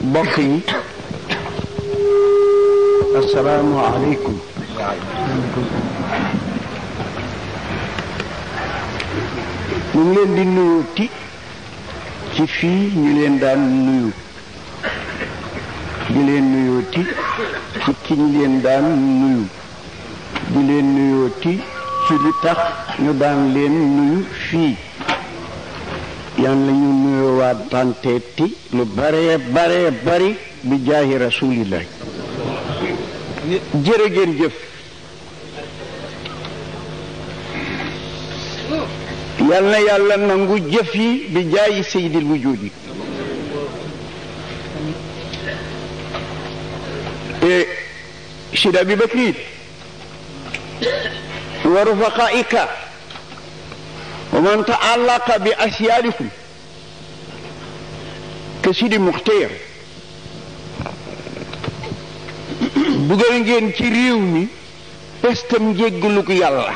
mbokk yi assalaamu aleykum. ñu ngi leen di nuyu ci fii ñu leen daan nuyu di leen nuyooti ci ki ñu leen daan nuyu di leen nuyooti ci li tax ñu daan leen nuyu fii yàlla ñu nuyoowaat tanteeti lu bare bari bi jaahi rasulillah. jërë ngeen jëf. yal na yàlla nangu jëf yi bi jaayi sayyidil wujudi. Sidi Abi Bakri wa rufaqaika wa man ta'allaqa bi asyalikum ka Sidi Muxtaar dugal ngeen ci réew mi pestam jéggalu ko yàlla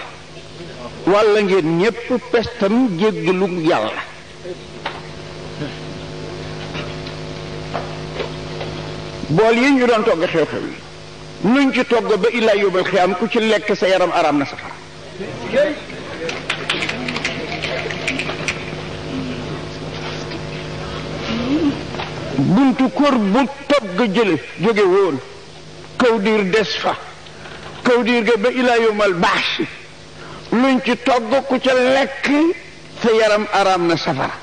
walla ngeen ñépp pestam jéggalu yàlla. bool yi ñu doon togg xew-xew yi nuñ ci togg ba illaa yóbbal xiyaam ku ci lekk sa yaram araam na safara. buntu kër bu togg jële jóge woon kaw diir des fa kaw diir ga ba illaa yóbbal baax luñ ci togg ku ca lekk sa yaram araam na safara.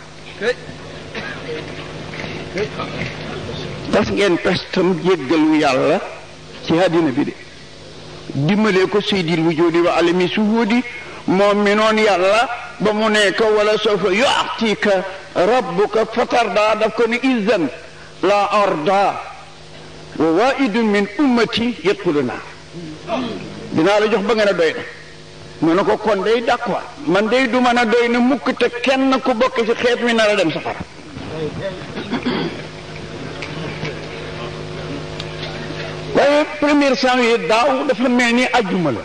tas ngeen pestam jéggalu yàlla ci àddina bi de dimbalee ko seydil wujudi wa alami suhudi moom mi noon yàlla ba mu nekk wala sawfa yu'tika rabbuka fatarda daf ko ni izan la arda wa waidun min ummati yadxuluna dinaa la jox ba nga ne doy na mu ne ko kon day d'accord man day du mën a doy na mukk te kenn ku bokk ci xeet mi nar a dem safara. waaye premier janvier daaw dafa mel ni ajjuma la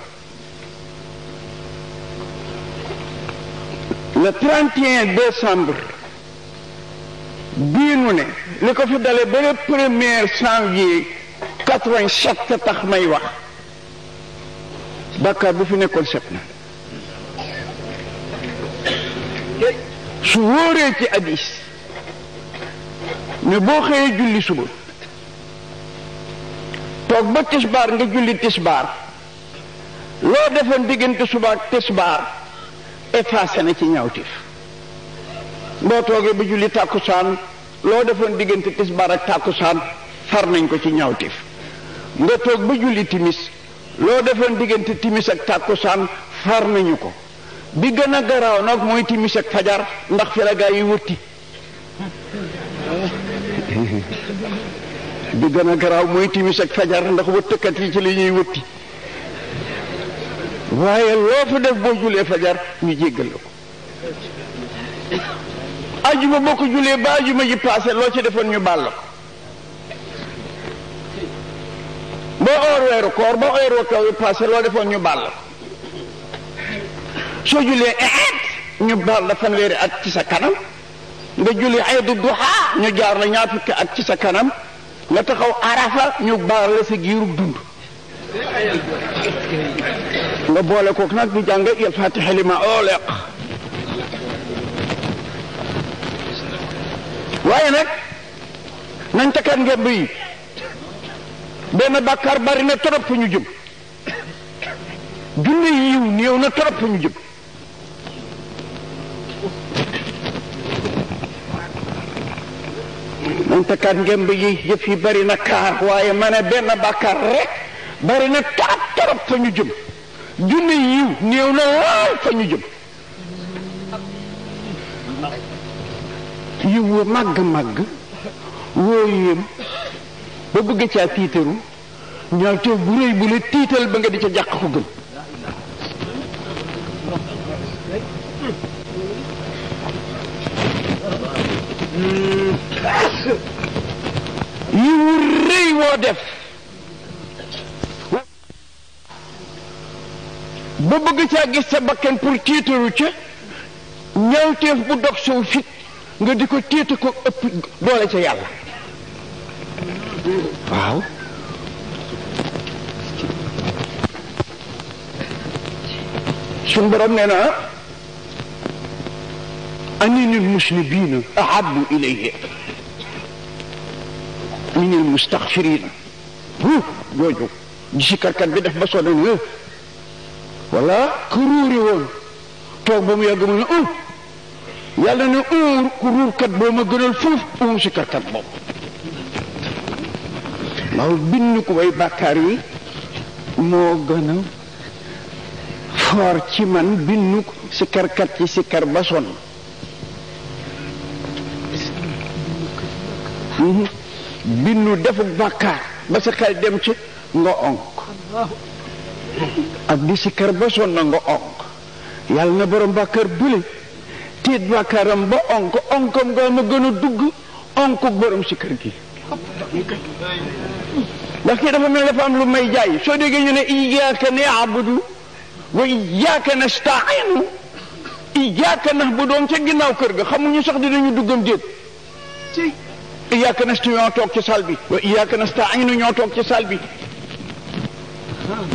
le 31 décembre bii nu ne li ko fi dale ba le 1er janvier 87 tax may wax bàkkaar bu fi nekkoon set na su wóoree ci hadiis ne boo xëyee julli suba toog ba tisbaar nga julli tisbaar loo defoon diggante suba ak tisbaar effacé na ci ñaawteef boo toogee ba julli tàkkusaan loo defoon diggante tisbaar ak tàkkusaan far nañ ko ci ñaawteef nga toog ba julli timis loo defoon diggante timis ak tàkkusaan far nañu ko bi gën a garaaw nag mooy timis ak fajar ndax fi la gaa yi wëtti bi gën a garaaw mooy timis ak fajar ndax wëttkat yi ci li ñuy wëtti waaye loo fa def boo julee fajar ñu jéggal la ko. ajuma boo ko julee ba ajuma ji paase loo ci defoon ñu baal la ko boo oor weeru koor ba weeru kaw yi paase loo defoon ñu baal la ko soo julee ñu baal la fanweeri at ci sa kanam nga julee aydu duha ñu jaar la ñaar fukki at ci sa kanam nga taxaw arafa ñu baal la sa giirub dund nga boole kook nag di jàng il fatiha lima oleq waaye nag nañ takkat ngemb yi benn bàkkaar bari na trop fu ñu jëm junne yiw néew na trop fu ñu jëm nañ takkat ngemb yi yëf yi bari na kaar waaye ma ne benn bàkkaar rek bari na trop fa ñu jëm junne yiw néew na lool fa ñu jëm yiw wa màgg woo yéem ba bëgg caa tiitaru ñaaw teew bu rëy bu la tiital ba nga di ca jàq ko gën yiw rëy woo def ba bëgg caa gis sa bakkan pour tiitaru ca ñaawteef bu dog sow fit nga di ko tiita ko ëpp doole ca yàlla waaw suñ borom nee na anil musnibina ahabu ilayhi min al mustaxfirina jooju di si karkat bi def ba sonn ne wala ku ruuri woon toog ba mu yàgg mu ne yàlla ne ku ruurkat boo ma gënal fuuf si karkat boobu waaw bind ko way bàkkaar yi moo gën a foor ci man bindu si karkat ci si kar ba sonn bindu defu bàkkaar ba sa xel dem ci nga onk ak di si kar ba sonn nga onk yàlla na borom bàkkaar bële tiit bàkkaaram ba onkam nga ma gën a dugg onk borom si kër gi ndax kii dafa mel dafa am lu may jaay soo déggee ñu ne iyyaka na'budu wa iyyaka nasta'inu iyyaka na'budu ca ginnaaw kër ga xamuñu sax dinañu duggam déet iyyaka nasta'inu ñoo toog ci sal bi wa iyyaka nasta'inu ñoo toog ci sal bi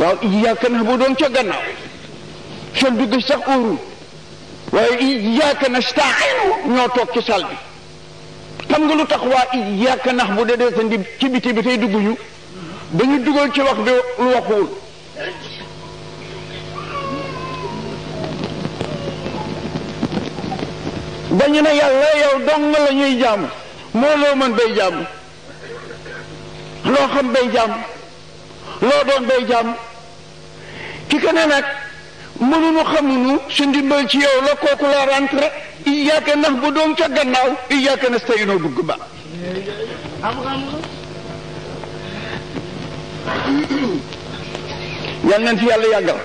waaw iyyaka na'budu ca gannaaw seen dugg sax óorul waaye iyyaka nasta'inu ñoo toog ci sal bi xam nga lu tax waa iyyaka na'budu de sa ndi ci biti bi tey dugguñu dañu dugal ci wax bi lu waxuwul dañu ne yàlla yow dong la ñuy jaamu moo loo mën bay jaamu loo xam bay jaamu loo doon bay jaamu ki ka ne nag mënuñu xamuñu su ndimbal ci yow la kooku la rentré iyyaka na'budu ca gannaaw iyyaka nasta'inu dugg ba yal nañ fi yàlla yàggal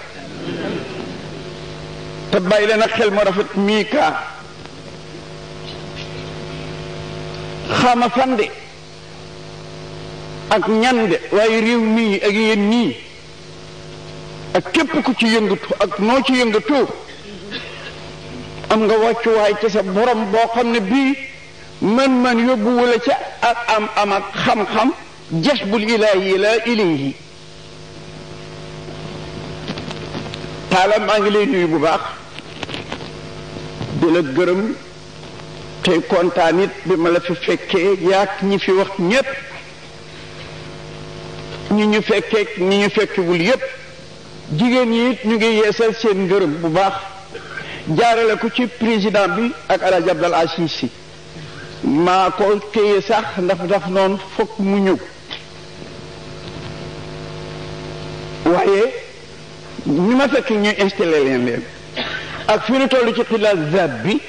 te bàyyi leen ak xel mu rafet mii kaa xama fande ak ñande waaye réew mii ak yéen nii ak képp ku ci yëngatu ak noo ci yëngatu am nga wàccuwaay ci sa borom boo xam ne bii man yóbbuwula ca ak am ak xam-xam jasbul ilaahi la ilayhi taala maa ngi lay nuyu bu baax di la gërëm tey kontaan it bi ma la fi fekkee yaak ñi fi wax ñépp ñi ñu fekkee ñi ñu fekkewul yépp jigéen ñi it ñu ngi yeesal seen ngërëm bu baax jaarale ko ci président bi ak El Hadj Abdal Aziz Sy maa ko téye sax ndax noonu fokk mu ñëw waaye ñi ma fekk ñuy installé leen ak fi ñu toll ci xilaas zab bi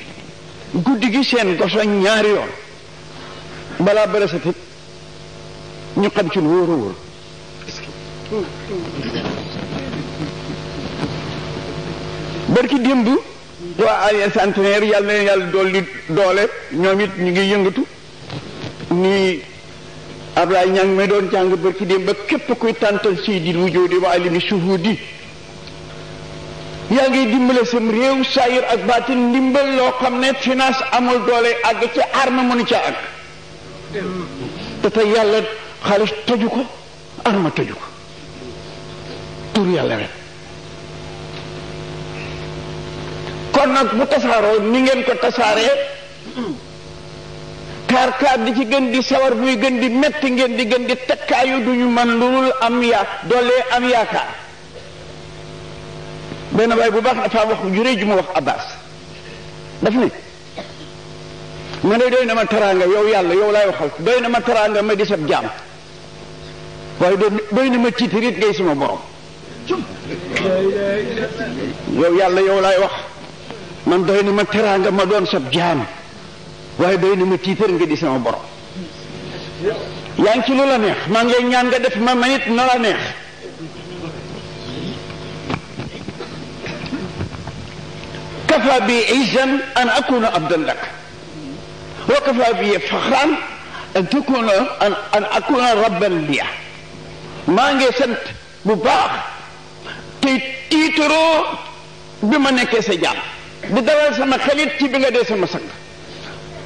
guddi gi seen goso ñaari yoon balaa bëre sa tëj ñu xam ci lu wóor a wóor barki démb waa Alliance Centenaire yàlla na yàlla dolli doole ñoom it ñu ngi yëngatu ni Ablaye ñaa ngi may doon jàng barki démb ba képp kuy tàntal Seydil Wujuudi wa alimi shuhudi yaa ngi dimbale sam réew saayir ak baatin ndimbal loo xam ne finance amul doole àgg ci arme mënu ca àgg te tey yàlla xaalis toju ko arme toju ko tur yàlla rek kon nag bu tasaaroo ni ngeen ko tasaaree kaar di ci gën di sawar muy gën di metti ngeen di gën di tekkaayu duñu man lulul am doole am yaakaar benn waay bu baax dafa wax ju rëy ju mu wax Abbas daf ne ma ne doy na ma teraanga yow yàlla yow laay waxal doy na ma teraanga ma di sab jaam waaye doy na ma tiitarit ngay sama borom yow yàlla yow laay wax man doy na ma teraanga ma doon sab jaam waaye doy na ma tiitar nga di sama borom yaa ngi ci lu la neex maa ngi ñaan nga def ma manit na la neex kafa bi izan an akuna abdan lak wa kafa bi faxran an akuna rabban liya maa ngi sant bu baax te tiitaroo bi ma nekkee sa jaam di dalal sama xelit ci bi nga dee sama sang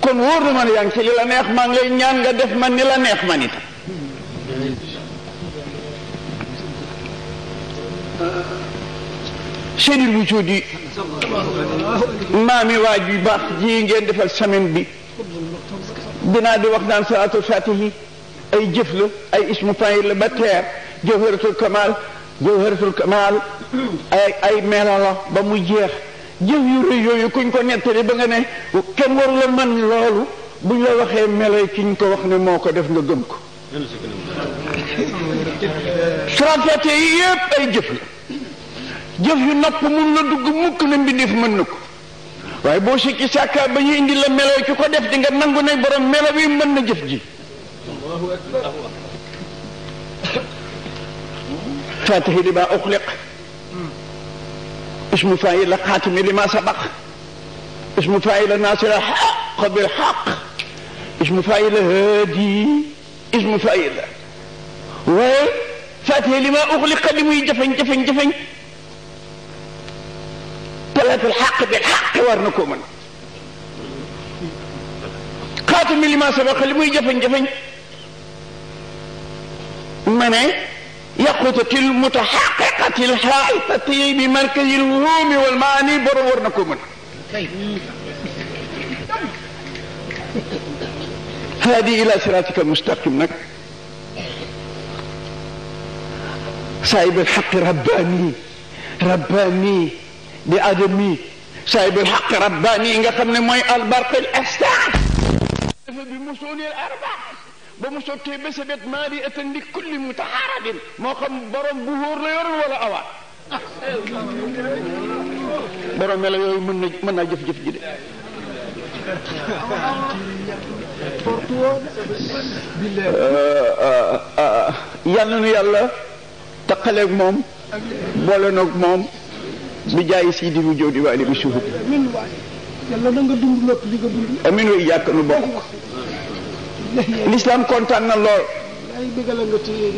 kon wóor na ma ne yaa ngi ci li la neex maa ngi lay ñaan nga def man ni la neex man itam seydil wujudi maami waaj bi baax ji ngeen defal semaine bi dinaa di wax naan salaatul fatihi ay jëf la ay ismu fayil la ba teer jawharatul kamal ay melo la ba mu jeex jëf yu rëy yooyu kuñ ko nettali ba nga ne kenn waru la man loolu buñ la waxee melo ki ñu ko wax ne moo ko def nga gëm ko salaatul yi yëpp ay jëf la jëf yu nopp mun na dugg mukk na mbindeef mën na ko waaye boo sikki sàkka ba ñu indi la melo ki ko def di nga nangu ne borom melo bi mën na jëf ji fatihi lima uxliq ismu faa'il xaatimi lima sabaq ismu faa'il naasir xaq bil xaq ismu faa'il haadi ismu faa'il waaye fatihi lima uxliq li muy jafeñ talatul xaq bil xaq war na koo mën xaatimi lima sabaq li muy jafeñ ma ne yaqutatil mutaxaqiqatil xaitati bi markazil wuhumi wal maani borom war na koo mën haadi ila siratika almustaqim nag saahib alxaq rabbani bi adami saahib alxaq rabbani nga xam ne mooy albarq al astar dafa bi musuni al arba ba mu sottee ba sa bet maa di atan li kulli mutaxaaradin moo xam borom bu wóor la yoroon wala awaat borom melo yooyu mën naa jëf-jëf ji de yal na nu yàlla taqaleeg moom boole noog moom bi jaay si di mu jóo di waali bi suhud yàlla na nga dund lépp li nga dund amin way yàkk nu bokk l'islam kontaan na lool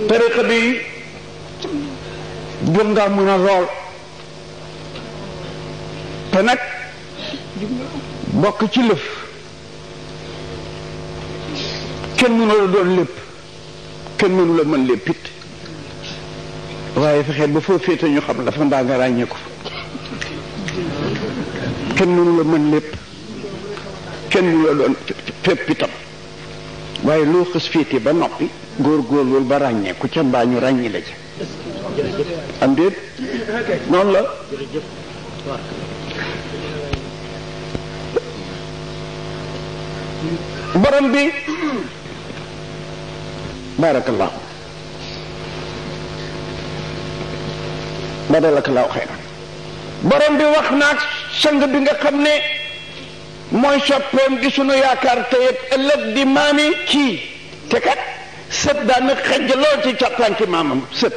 tariqa bi jóg nga mën a lool te nag bokk ci lëf kenn mënu la doon lépp kenn mënu la mën lépp it waaye fexeel ba foo féete ñu xam dafa mbaa nga ràññee ko kenn mënu la mën lépp kenn mënu la doon fépp itam waaye loo xës féete ba noppi góorgóorlu ba ràññeeku ca mbaa ñu ràññi la ca am déet noonu la borom bi barakallahu barakallahu xayran borom bi wax naag sang bi nga xam ne mooy soppeem di sunu yaakaar tey ak ëllëg di maami kii te kat sët daan na xejj lool ci tànki maamam sët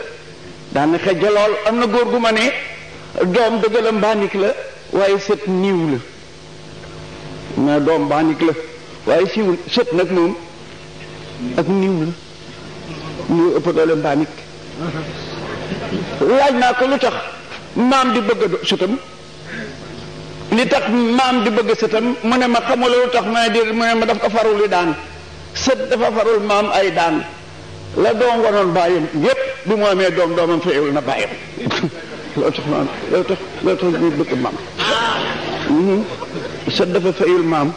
daan na xejj lool am na góor gu ma ne doom dëgg la mbaanik la waaye sët niiw la mais doom mbaanik la waaye siiwul sët nag moom ak niiw la niiw ëpp doole mbaanik laaj naa ko lu tax maam di bëgg a sëtam li tax maam di bëgg sëtam mu ne ma xamula lu tax ma ne mu ne ma daf ko farul li daan sët dafa farul maam ay daan la doom wanoon bàyyam yépp bi mu amee doomam fayul na bàyyam loolu tax maam loolu tax ñu bëgg maam sët dafa fayul maam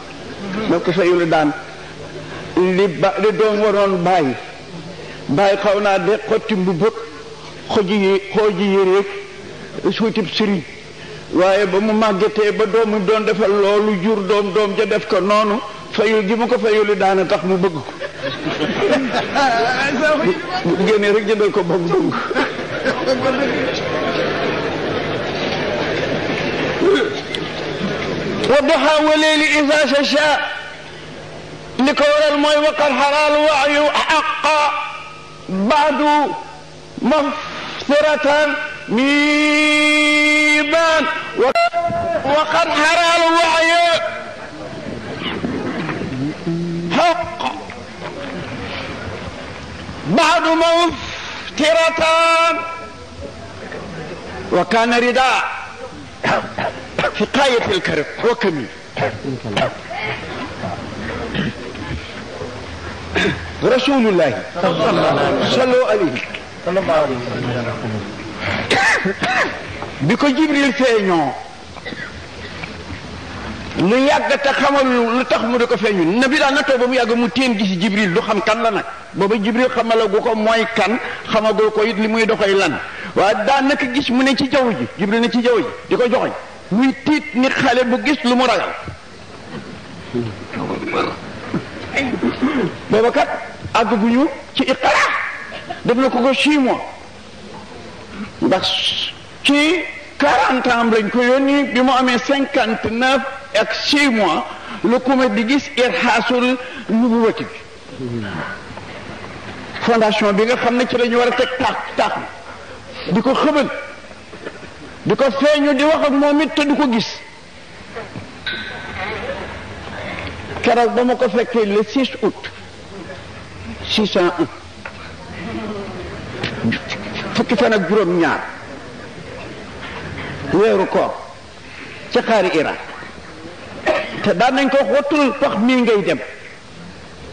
daf ko fayul daan li doom wanoon bàyyi xaw naa de xotti mbubb xooji yéreeg suutib sëriñ waaye ba mu màggetee ba doom mu doon defal loolu jur doom ja def ko noonu fayul gi mu ko fayul daana tax mu bëgg ko bu génnee rek jëndal ko boobu dong wa duha wa leeli isa sha li ko waral mooy waqal xaraal waayu xaqa baadu mafsiratan ميبان وقد حرى الوعي حق بعد مفترتان وكان رداء في قاية الكرب وكمي rasulullahi sallu alayhi bi ko Jibril feeñoo lu yàgg te xamal lu tax mu di ko feeñu nabi daan na toog ba mu yàgg mu teen gis Jibril du xam kan la nag booba Jibril xamalagu ko mooy kan xamagul ko it li muy doxoy lan waaye daan naka gis mu ne ci jaww ji Jibril ne ci jaww ji di ko joxoñ muy tiit ni xale bu gis lu mu ragal booba kat àgg bu ñu ci Iqra def na ko 6 mois ndax ci 40 ans lañ ko yónni bi mu amee 59 ak 6 mois lu ko di gis irhaasul nubuwati bi fondation bi nga xam ne ci la ñu war a teg taax di ko xëbal di ko feeñu di wax ak moom it te du ko gis keroog ba ma ko fekkee le 6 août 601 fukki fan ak juróom-ñaar weeru koor ca xaari Irak te daan nañ ko wattul pax mii ngay dem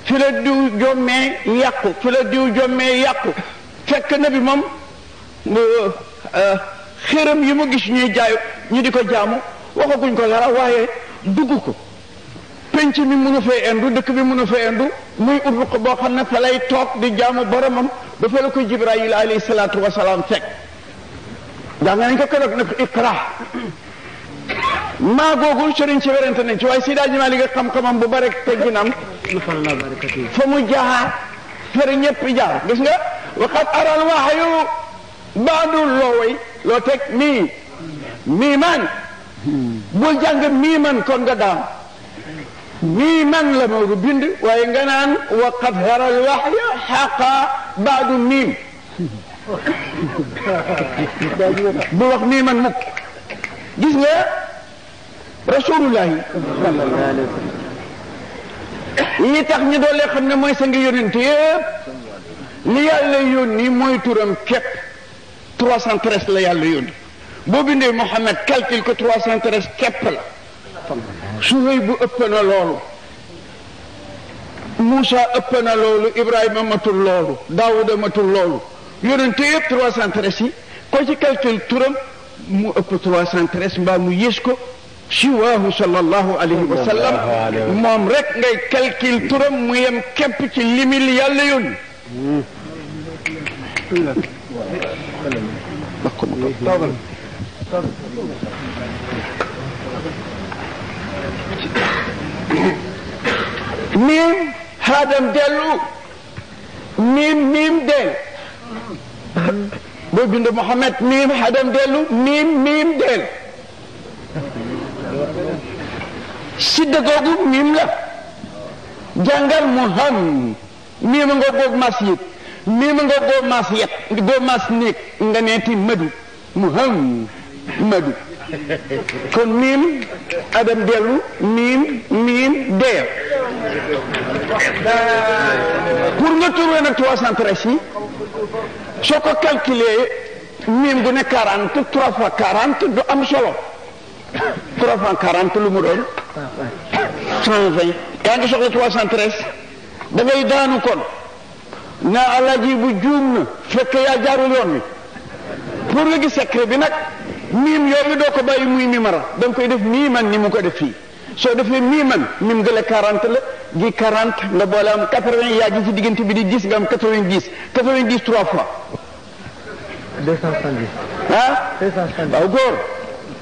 fi la diw jommee yàqu fi la diw jommee yàqu fekk na bi moom xéram yi mu gis ñuy jaay ñu di ko jaamu waxaguñ ko dara waaye dugg ko penc mi mënu fee indu dëkk bi mënu fee indu muy ut ko boo xam ne fa lay toog di jaamu boromam dafa la ko Jibril alayhi salaatu wasalaam fekk jàng nañ ko keroog nag Iqra maa googu sëriñ ci werante nañ ci waaye si daa jimaa li nga xam-xamam bu bare tegginam fa mu jaar fere ñëpp jaar gis nga waxat aral waxyu baadul loo way loo teg mii man bul jàng mii man kon nga daam mii man la Maodo bind waaye nga naan waqat aral waxyu xaqa baadu miim bu wax mii man mukk gis nga rasulullahi yi tax ñu doole xam ne mooy sa ngi yónent yëpp li yàlla yónni mooy turam képp 313 la yàlla yónni boo bindee Muhammad calcul ko 313 képp la Suhayb bu ëpp na loolu Moussa ëpp na loolu Ibrahima matul loolu Daawuda matul loolu yónent yëpp 313 yi ko ci calcul turam mu ëpp 313 mbaa mu yées ko siwaahu sallallahu alayhi wa sallam moom rek ngay calcul turam mu yem képp ci limil yàlla yónni miim haadam dellu miim del boo bind Muhammad miim haadam dellu miim del sidda googu miim la jàngal muham miima nga boobu mas yëg miima nga boobu mas yet boobu mas néeg nga neeti madu muham madu kon miim adam dellu miim deel pour nga trouver nag 313 yi soo ko calculer miim gu ne 40 3 fois 40 du am solo 3 fois 40 lu mu doon 120 yaa ngi soxla 313 da ngay daanu kon na alaji bu juum na fekk yaa jaarul yoon wi pour nga gis secret bi nag miim yooyu doo ko bàyyi muy mimara da nga koy def nii man ni mu ko def fii soo defee nii man mim gële 40 la gi 40 nga boole am 80 yaa ji ci diggante bi di 10 nga am 90 90 3 fois 270 ah 270 waaw góor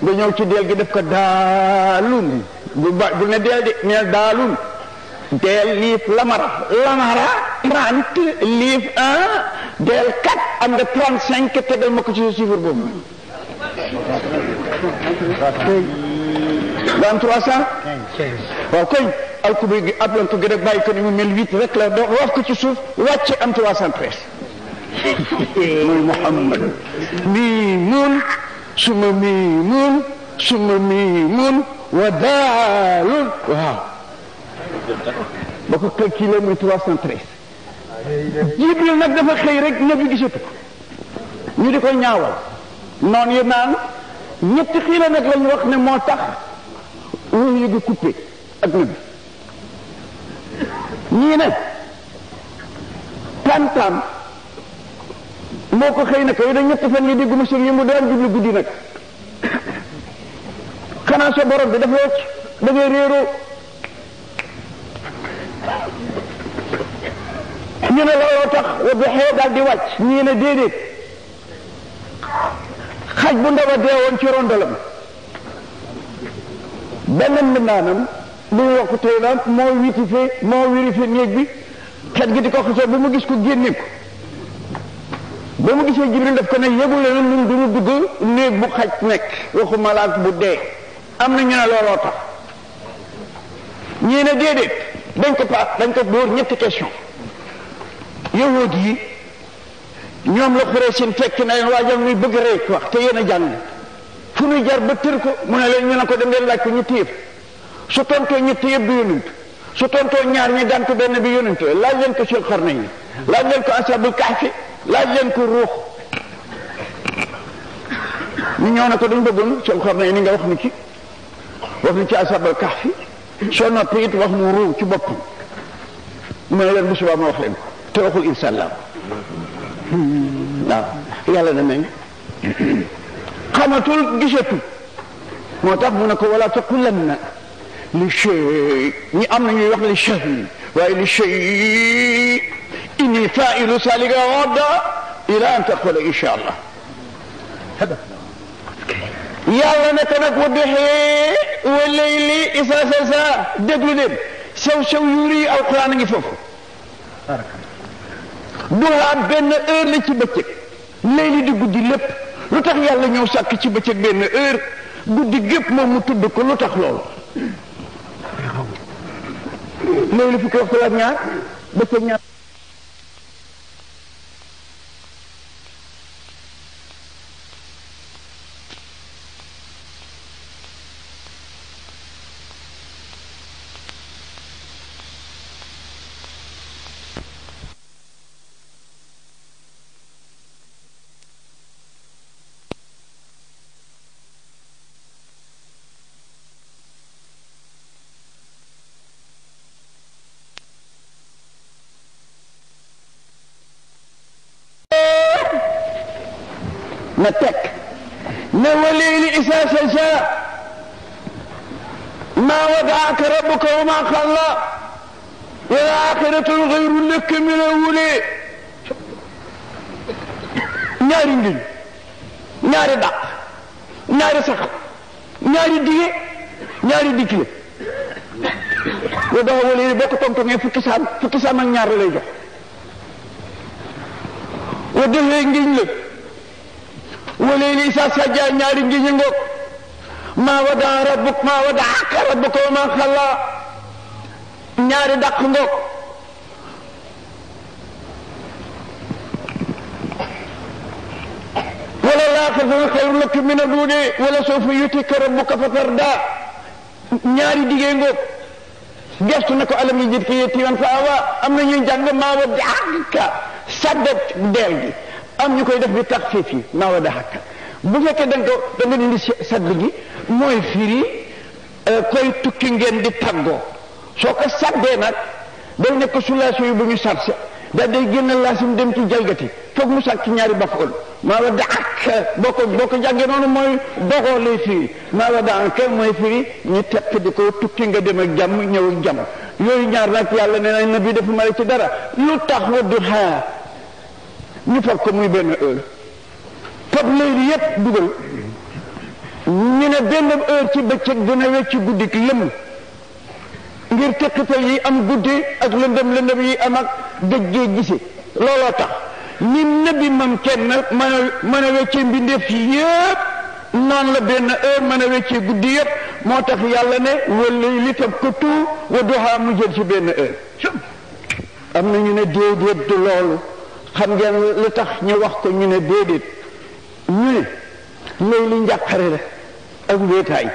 nga ñëw ci deel gi def ko daalun bu ne deel di neel daalun deel liif lamara 30 liif 1 deel 4 am nga 35 tegal ma ko ci sa chiffre boobu ba am 300 waaw koñ alkubi gi ablantu gi rek bàyyi ko ni mu mel 8 rek la doo wax ko ci suuf wàcce am 313 mooy Muhammad miimun suma miimun wa daalun waaw ba ko calculé muy 313 Jibril nag dafa xëy rek nabi gisatu ko ñu di ko ñaawal noonu yi naan ñetti xiila nag lañu wax ne moo tax wóor yi di coupé ak nabi ñii ne tantam moo ko xëy na ko da ñetti fan yi dégguma sëñ yi mu daan jublu guddi nag xanaa sa borom bi dafa wacc da ngay réeroo ñu ne looloo tax wa duxee daal di wàcc ñii ne déedéet xaj bu ndaw a deewoon ci rondalam benn mbindaanam lu ñu wax ko tey naan moo vérifié néeg bi xet gi di ko xasee ba mu gis ko génne ko ba mu gisee Jibril daf ko ne yëgu leen ñun du ñu dugg néeg bu xaj nekk waxu malaat bu dee am na ñu ne looloo tax ñii ne déedéet dañ ko dóor ñetti question yahud yi ñoom la xuree seen fekk na leen waajal muy bëgg rek wax te yéen a jàng fu ñuy jar ba tër ko mu ne leen ñu ne ko dem leen laaj ko ñetti yëpp su tontoo ñetti yëpp du yonent su tontoo ñaar ñi gànt benn bi yonent laaj leen ko Sul Qarnayn laaj leen ko Ashabul Kahfi laaj leen ko ruux ñu ñëw na ko dañ bëggoon Sul Qarnayn ni nga wax ni ci Ashabul Kahfi soo noppi it wax nu ruux ci boppam mu ne leen bu subaa ma wax leen ko te waxul insha Allah waaw yàlla na mel xamatul gisatul moo tax mu ne ko wala taqulanna li shay ñi am na ñuy wax li shay waaye li shay inni fa'ilu salika ghadan ila an taqula insha Allah yàlla ne ko nag wa duhee wa layli isa sasa déglu leen sew yuri alquran a ngi foofu duhaa benn heure la ci bëccëg layli di guddi lépp lu tax yàlla ñëw sàkk ci bëccëg benn heure guddi gépp moom mu tudd ko lu tax loolu layli fukki waxtu la ak ñaar bëccëg ñaar na teg ne wa layli isaa sajaa maa wadaaka rabbuka wa maa qallaa wal aaxiratu xayrun laka mina l-uulaa ñaari ngiñ ñaari dàq ñaari saxal ñaari dige ñaari digle wa daa wa layli boo ko tontoŋee fukki saam ak ñaar lay jox wa defee ngiñ la wa layli isaa sajaa ñaari ngiñ ngoog maa wadaaka rabbuka wa maa qallaa ñaari dàq ngoog wala laaxiratu xayrun laka mina l-uulaa wala sawfa yu'tiika rabbuka fatardaa ñaari digee ngoog gestu na ko alam yajidka yatiiman fa awaa am na ñuy jàng maa wadaaka saddat deel gi am ñu koy def bi taxfiif yi maa wadaaka bu fekkee da nga dindi sadd gi mooy firi koy tukki ngeen di taggoo soo ko saddee nag day nekk sulaasoo yi bu ñu sarse da day génn laasim dem ci jalgati foog mu sàkk ñaari bafool maa wadaaka boo ko jàngee noonu mooy doxoo lay firi maa wadaaka mooy firi ñu tekk di ko tukki nga dem ak jàmm ñëw ak jàmm yooyu ñaar nag yàlla nee na nabi dafa mari ci dara lu tax wadduhaa ñu fab ko muy benn heure fab léegi yépp dugal ñu ne benn heure ci bëccëg dina wecc guddi ki lëm ngir tekkital yi am guddi ak lëndëm yi am ak gëj gisi looloo tax ni nabi mam kenn mën a weccee mbindeef yi yépp noonu la benn heure mën a weccee guddi yépp moo tax yàlla ne wala li tab ko tout wa duha mu jël ci benn heure am na ñu ne déedéet du loolu xam ngeen lu tax ñu wax ko ñu ne déedéet ñu ne loolu njàqare la ak wéetaay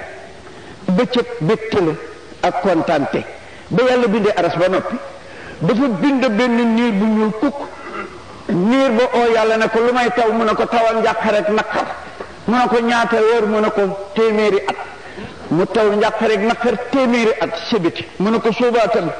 bëccëg bégte la ak kontaante ba yàlla bindee aras ba noppi dafa bind benn niir bu ñuul kukk niir ba oo yàlla ne ko lu may taw mu ne ko tawal njàqare ak naqar mu ne ko ñaata weer mu ne ko téeméeri at mu taw njàqare ak naqar téeméeri at sebiti mu ne ko suubaatal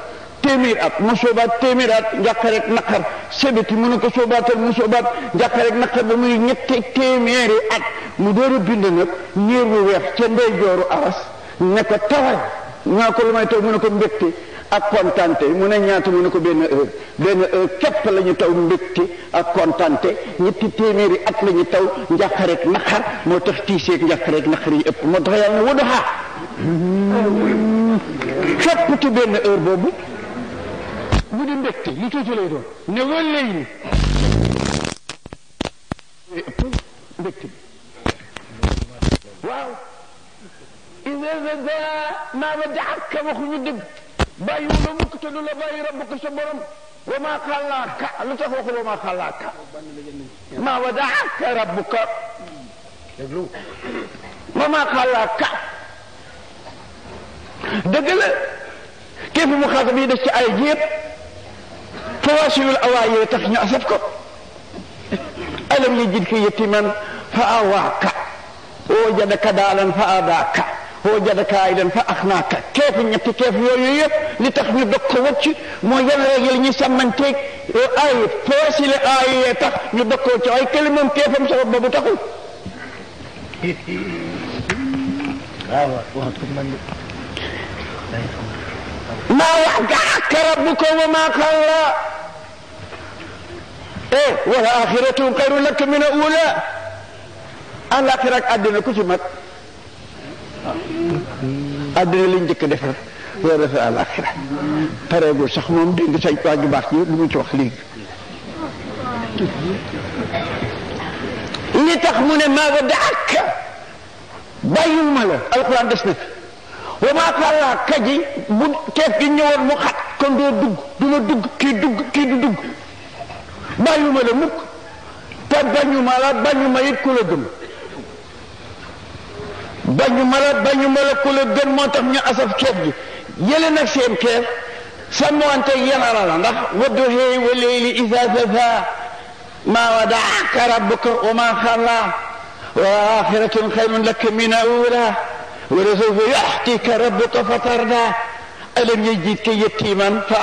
téeméer at mu soobaat téeméer at njàqare ak naqar sebeti mu ne ko soobaatal mu soobaat njàqare ak naqar ba muy ñetti téeméeri at mu door a bind nag ñeer wu weex ca ndeyjooru aras ne ko tawal ñaa ko lu may taw mu ne ko mbégte ak kontante mu ne ñaata mu ne ko benn heure képp la ñu taw mbégte ak kontante ñetti téeméeri at la ñu taw njàqare ak naqar moo tax tiiseeg njàqare ak naqar yi ëpp moo tax yàlla ne Wadduha képp ci benn heure boobu bu di mbégte li tuuti lay doon ne wallay ni ëpp mbégte bi waaw maa waddaaka waxuñu dëgg bàyyi la mukk te du la bàyyi rabbuka sa borom wa maa xalaaka lu tax waxul wa maa xalaaka maa waddaaka rabbuka déglu wa maa xalaaka dëgg la képp mu xaasa bi def ci ay ji yëpp fawaasiul awaayee tax ñu asaf ko alam yajidka yatiman fa awaaka wajadaka daalan fa adaaka wajadaka aydan fa axnaaka keef ñetti keef yooyu yëpp li tax ñu dog ko wacc mooy yan règle ñu sàmmanteeg ay fawaasile aayee tax ñu dog ko ci ay këli moom keefam sabab boobu taxul maa waddaaka rabbuka wa maa qallaa wal aaxiratu xayrun laka mina l-uulaa àllaaxira ak àddina ku ci mag àddina liñ njëkk defar yoo defee àllaaxira pareegul sax moom dégg nga say waa ju baax ji lu mu ci wax léegi li tax mu ne maa waddaaka bàyyiwuma la alxuraan des na fi wa maa xalaaka ji bu keef gi ñëwoon mu xat kon doo dugg du ma dugg kii du dugg bàyyiwuma la mukk te bañuma la it ku la gëm bañuma la ku la gën moo tax ñu asaf keef gi yële nag seen keef sàmmante yanara la ndax wadduhaa wa layli izaa safaa maa waddaaka rabbuka wa maa xalaa wa aaxiratun xayrun laka mina l-uulaa wa lasawfa yu'tiika rabbuka fatardaa alam yajidka yatiiman fa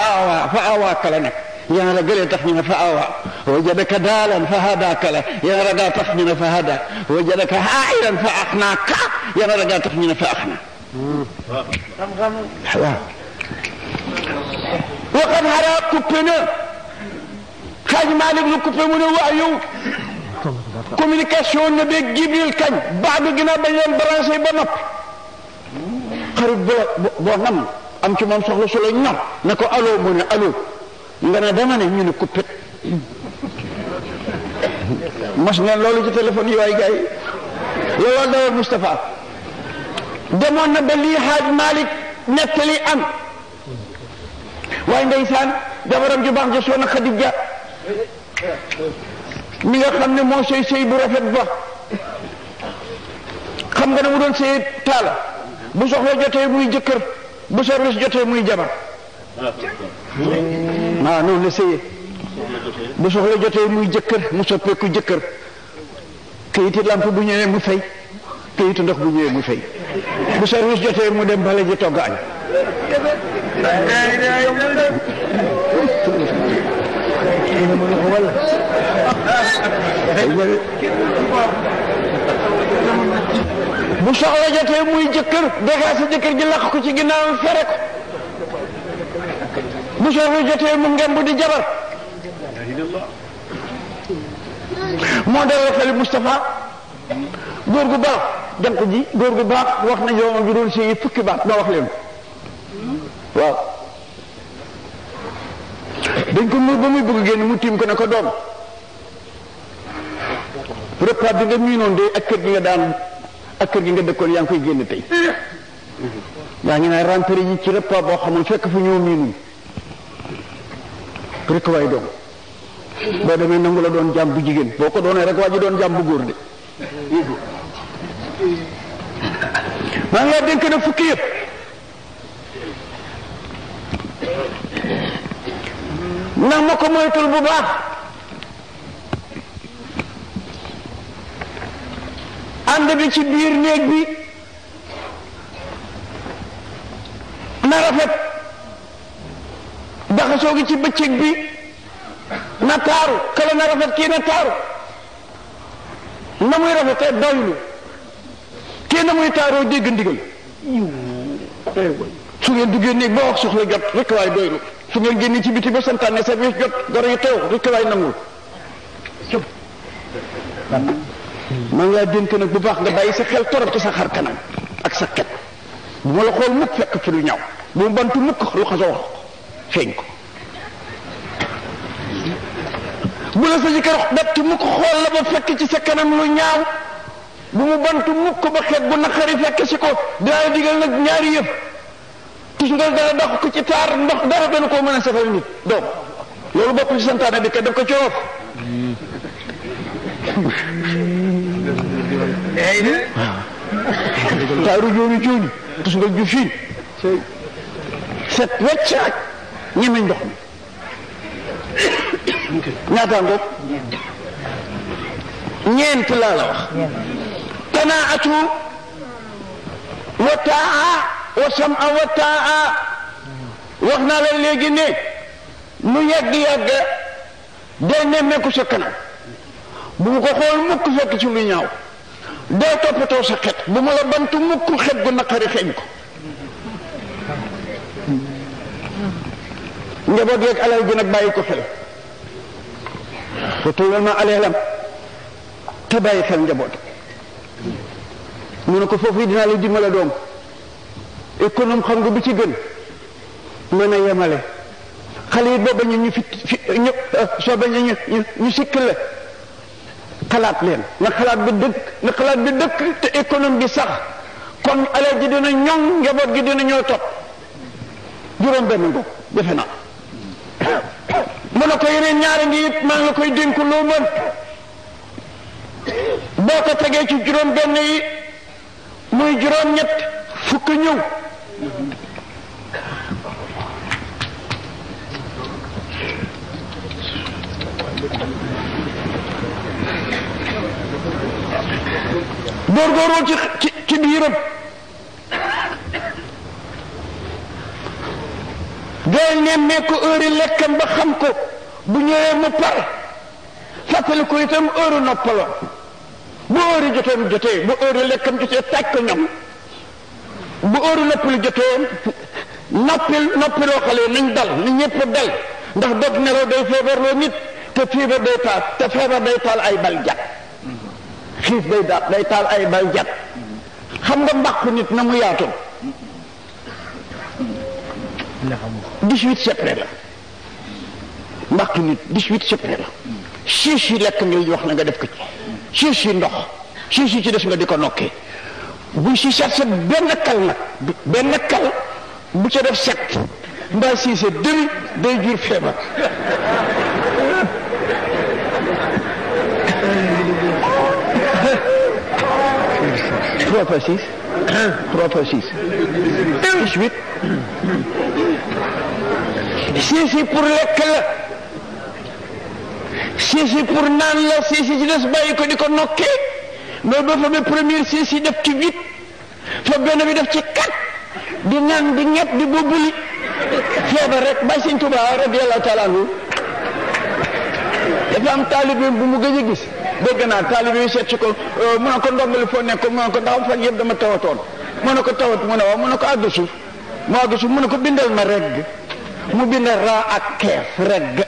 aawaa la nag yaa la gëlee tax ñu ne fa aawaa wajadaka daalan fa hadaaka la yaa la gaa tax ñu ne fa hadaa wajadaka aa'ilan fa axnaaka yaa la gaa tax ñu ne fa axnaa waaw waqad haraa coupé na xaaj Maalik lu coupé mu ne waa yow communication ne beeg Jibril kañ baax bi ginnaaw bañ leen branché ba noppi xarit boo nam am ci moom soxla su la ñor ne ko allo mu ne allo nga ne dama ne ñu ne coupé mos ngeen loolu ci téléphone yi waay gars yi looloo dawal Moustapha demoon na ba lii xaaj Malick nettali am waaye ndeysaan jabaram ju baax ja soxna Xadija mi nga xam ne moo sëy bu rafet ba xam nga ne mu doon sëy taala bu soxla jotee muy jëkkër bu service jotee muy jabar noonu la sëyee bu soxla jotee muy jëkkër mu soppeeku jëkkër kayiti lamp bu ñëwee mu fay kayitu ndox bu ñëwee mu fay bu service jotee mu dem bale ji togg añ bu soxla jotee muy jëkkër dégaa sa jëkkër ji laq ko ci ginnaaw fere ko bu soxla jotee mu ngemb di jabar moo dalal xel Moustapha góor gu baax jant ji góor gu baax wax na yoomam bi doon sëy fukki baat ba wax leen waaw dañ ko muur ba muy bëgg génn mu tiim ko ne ko doom repas bi nga miinoon de ak kër gi nga daan ak kër gi nga dëkkoon yaa ngi koy génn tey yaa ngi naan rentré yi ci repas boo xamul fekk fu ñëw miinuñ rek waay doom boo demee nangu la doon jàmm bu jigéen boo ko doonee rek waa ji doon jàmm bu góor de maa ngi laa dénk na fukki yëpp ndax ma ko moytul bu baax ànd bi ci biir néeg bi na rafet daxasoo gi ci bëccëg bi na taaru kala na rafet kii na taaru na muy rafetee doylu kii na muy taaroo dégg ndigal su ngeen duggee néeg ba wax soxla jot rek waay doylu su ngeen génne ci biti ba santaane service jot goro yi teew rek waay nangul maa ngi laa dénk nag bu baax nga bàyyi sa xel torop ci sa xar kanam ak sa ket bu ma la xool mukk fekk ci lu ñaaw bu mu bantu mukk lu xasoo wax feeñ ko bu la sa jëkkër bett mukk xool la ba fekk ci sa kanam lu ñaaw bu mu bantu mukk ba xeet bu naqari fekk si ko dinaa digal nag ñaari yëf tus nga dara dox ko ci taar ndox dara dana koo mën a safal nit doom loolu bokk ci santaane bi kat daf ko coof taaru jooni jooni tus nga ju fii set wecc ak ñemeñ ndox mi ñaata ngoog ñeent laa la wax tanaatu wa taa wa sama wa taa wax naa la léegi ne lu yàgg-yàgg day nemmeeku sa kanam bu mu ko xool mukk fekk ci lu ñaaw day toppatoo sa xet bu mu la bantu mukk xet gu naqari xeeñ ko njaboot yeeg alal gi nag bàyyi ko xel te tuulal ma aleelam te bàyyi xel njaboot mu ne ko foofu dinaa la dimbale doom économe xam nga bi ci gën mën a yemale xale yi boo bañee ñu soo bañee ñu sikk la xalaat leen na xalaat bi dëkk te économe bi sax kon alal ji dina ñoŋ njaboot gi dina ñoo topp juróom benn ngo defe naa mu ne ko yeneen ñaari ngi it maa ngi la koy dénku loo mën boo ko tegee ci juróom benn yi muy juróom ñett fukk ñëw góorgóorlu ci biiram day nemmee ko heure lekkam ba xam ko bu ñëwee mu pare fàttali ko itam heure noppaloo bu heure jotee bu heure lekkam jotee taaj ko ñam bu heure noppalu jotee noppiloo xale nañ dal ni ñëpp dal ndax dog nelaw day feebarloo nit te feebar day taal ay bal jat xiif day taal ay bal jat xam nga mbàqu nit na mu yaatoo 18 sepré la mbàqu nit 18 sepré la siis yi lekk nga wax na nga def ko ci siis yi ndox siis yi ci des nga di ko nokkee bu si set benn kal nag benn kal bu ca def set mbaa siise dëri day jur feebar trois fois six 18 siisi pour lekk la siisi pour naan la siisi ci des bàyyi ko di ko nokkee mais ba fa ba première siisi def ci 8 fa benn bi def ci 4 di naan di ñett di bobbuli feebar rek bàyyi Sëñ Tuubaa radiyallahu taala anhu dafa am taalibe bu mu gëj a gis dégg naa taalibe yi seet si ko mu ne ko ndongali foo nekk mu ne ko ndax fan yëpp dama tawatoon mu ne ko tawat mu ne waaw mu ne ko àgg suuf mu ne ko bindal ma regg mu bindal raa ak keef regg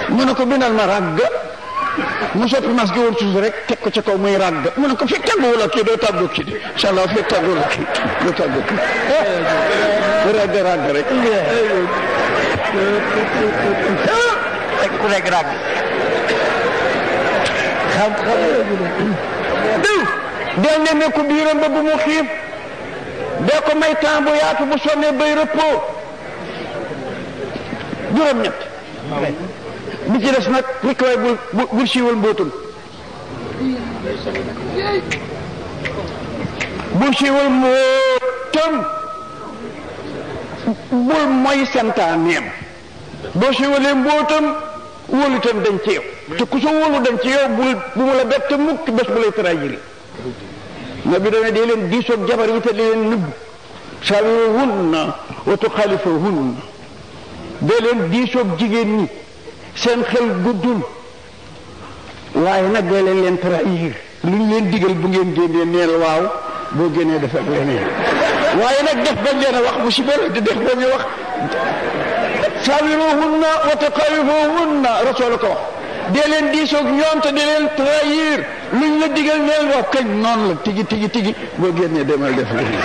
mu ne ko bindal ma ragg mu soppi mas gi woon suuf rek teg ko ca kaw muy ragg mu ne ko fekk tàgguwul ak kii doo tàggoo kii incha allah fekk tàgguwul ak kii doo tàggoo kii ragg rek ku nekk ragg del nemme ko biiram ba bu mu xiif dee ko may temps bu yaatu bu sonnee bay repos juróom-ñett bi ci des nag rek waay bul siiwal mbootum bul siiwal mbootum bul mooy santaaneem boo siiwalee mbootam wóolu itam dañ ci yow te ku sa wóolu dañ ci yow bu mu la bett mukk bés bu lay trahir na bi dana dee leen diisoog jabar yi te di leen nëbb sawiruhunna wa tuxaalifuhunna dee leen diisoog jigéen ñi seen xel guddul waaye nag dee leen trahir lu ñu leen digal bu ngeen génnee neel waaw boo génnee def ak leneen waaye nag def bañ leen a wax musiba la di def bañ a wax sawiruhunna wa taqarifuhunna rasul ko wax dee leen diisoog ñoom te dee leen trahir luñ la digal neel waaw kañ noonu la tigi boo génnee demal def leneen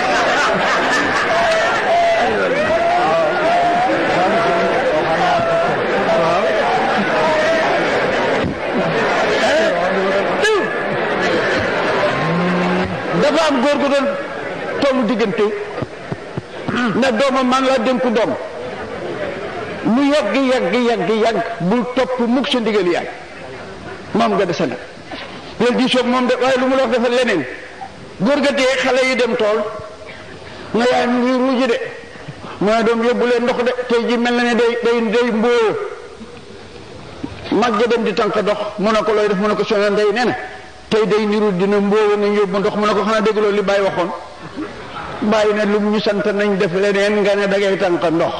dafa am góor gu doon tollu diggante ne doomam maa ngi laa dénku doom lu yàgg bul topp mukk sa ndigal yaay moom nga dese nag léegi di soog moom de waaye lu mu la wax dafa leneen góor ga dee xale yi dem tool nga yaay mu ngi ruuji de mooy doom yóbbu leen ndox de tey ji mel na ne day mbóoyo mag ja dem di tànk dox mu ne ko looy def mu ne ko soño ndey nee na tey day niru dina mbóoyo nañ yóbbu ndox mu ne ko xanaa dégg loolu li bàyyi waxoon bàyyi ne lu ñu sant nañ def leneen nga ne dangay tànk ndox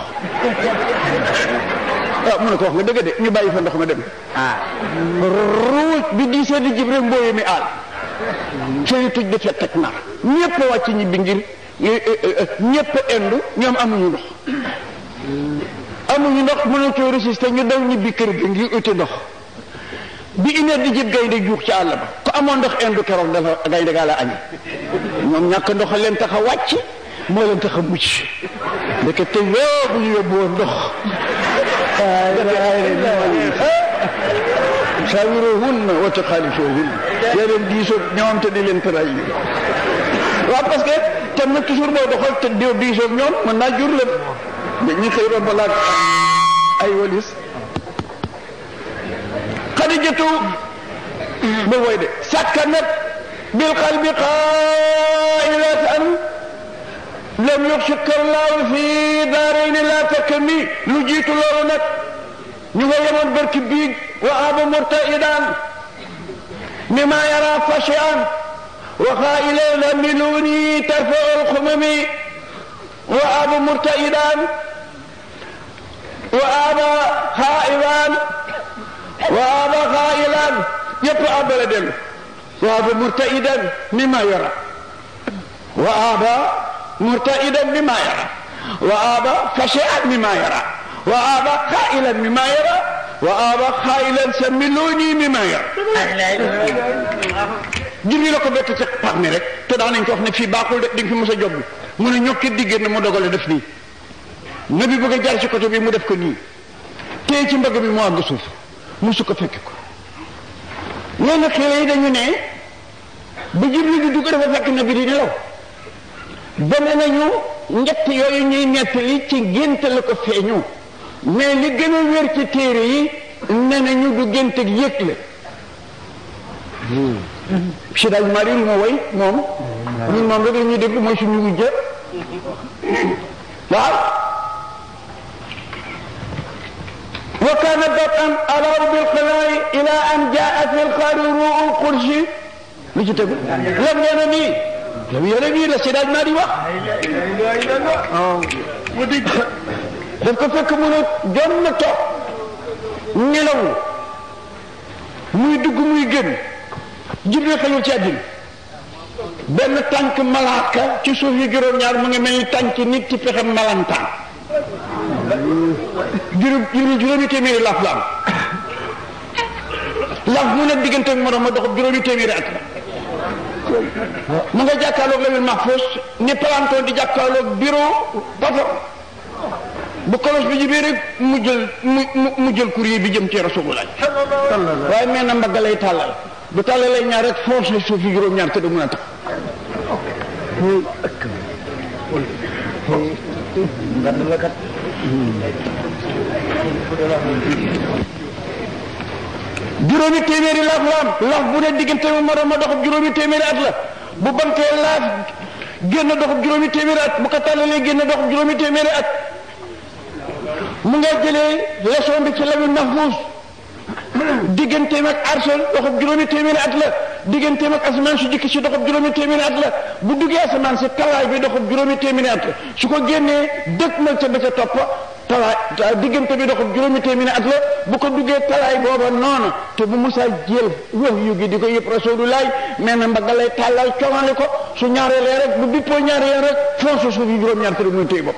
ah mu ne ko wax nga dëgg de ñu bàyyi fa ndox ma dem ruuj bi diisee di jib rek mbóoyo mi aal sooy tuj di fekk ak nar ñépp wàcc ñibbi ngir ñépp indu ñoom amuñu ndox mënu coo résister ñu daw ñibbi kër ga ngir uti ndox bi ineer di jib gaynde juux ci àll ba ko amoon ndox indu keroog dafa gaynde gaa la añi ñoom ñàkk ndox a leen tax a wàcc moo leen tax a mucc ndeke te yoo bu ñu yóbbu woon ndox sawiruhunna wa taxaalifuhunna yaa leen diisoo ñoom te di leen trahir waaw parce que tam na toujours boo doxal te diisoo ñoom mën naa jur leen ñu xëy romb laaj ay walis Xadijatu ba woy de sakkanat bil qalbi qailatan lam yuxshika Allahu fi daarayni la takmi lu jiitu loolu nag ñu nga yemoon barki biig wa aba murtaidan mimma yara fashian wa qailan miluni tarfau alxumami wa aba murtaidan wa aba xaiban wa aba xailan yëpp abala dellu wa aba murtaidan mimma yara wa aba murtaidan mimma yara wa aba fashian mimma yara wa aba xailan mimma yara wa aba xailan samiluni mimma yara jur la ko bett ci pax mi rek te daan nañ ko wax ne fii baaxul de di nga fi mos a job bi mu ne ñokki diggéen ne mu dogale def nii nabi bëgg a jaar ci côté bi mu def ko nii téye ci mbagg bi mu àgg suuf musu ko fekk ko loolu nag xale yi dañu ne ba Jibril di dugg dafa fekk nabi di nelaw deme nañu njett yooyu ñuy nettali ci gént la ko feeñu mais li gën a wér ci téere yi ne nañu du gént ak yëg la Sidaj Mari lu ma woy moom ñun moom rek la ñuy déglu mooy suñu wujja waaw wa kaana datan alaw bil xalaay ila an jaa fi lxaari ruu qursi lu ci tegu lam yeena nii lam yeena nii la Sidaj Mari wax mu dig daf ko fekk mu ne jon na toog nelaw muy dugg muy génn Jibril xëyul ci àddina benn tànk malaaka ci suuf yi juróom-ñaar mu ngi mel ni tànk nit ci pexe malantaan juróomi téeméeri laaf la am laaf mu ne diggante ak morom ma dox juróomi téeméeri at la mu nga jàkkaarloog Lawhul Mahfuz ni planton di jàkkaarloog bureau pato bu kolos bi jibee rek mu jël courrier bi jëm ci Rasulullah waaye mel na mbagg lay tàllal bu tàllalee ñaar rek force suuf yi juróom-ñaar te du mën a tax juróomi téeméeri laaf la am laaf bu ne diggante mu moroom ma doxub juróomi téeméeri at la bu bankee laaf génn doxub juróomi téeméeri at bu ko tàllalee génn doxub juróomi téeméeri at mu nga jëlee leçon bi ci Lawhul Mahfuz digganteem ak arsal doxub juróomi téeméeri at la digganteem ak asamaan su jikki si doxub juróomi téeméeri at la bu duggee asamaan si talaay bi doxub juróomi téeméeri at la su ko génnee dëkk mal ca ba ca topp talaay diggante bi doxul juróomi téeméeri at la bu ko duggee talaay booba noonu te bu Musaa jël wax yu gi di ko yëpp Rasulullaay mais na mbagga lay tàllal coŋale ko su ñaareelee rek bu bippoo ñaareel rek fonce suuf yi juróom-ñaar kër muy téye bopp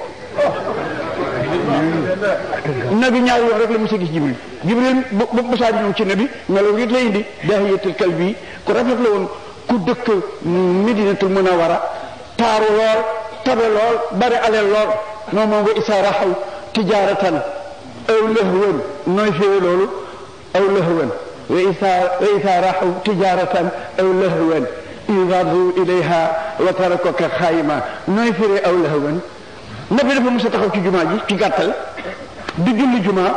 nabi ñaari yoon rek la Musaa gis Jibril bu Musaa ñëw ci nabi melo it la indi daahiyatul kalbi ku rafet la woon ku dëkk Madinatul Munawwara taaru lool tabe lool bari aleel lool moom moom wa isaa raxaw tijaaratan aw lahwan nooy fee loolu aw lahwan wa isaa raxaw tijaaratan aw lahwan inradu ilayha wa tarakuka xaayima nooy fee aw lahwan nabi dafa mos a taxaw ci jumaa ji ci gàttal di julli jumaa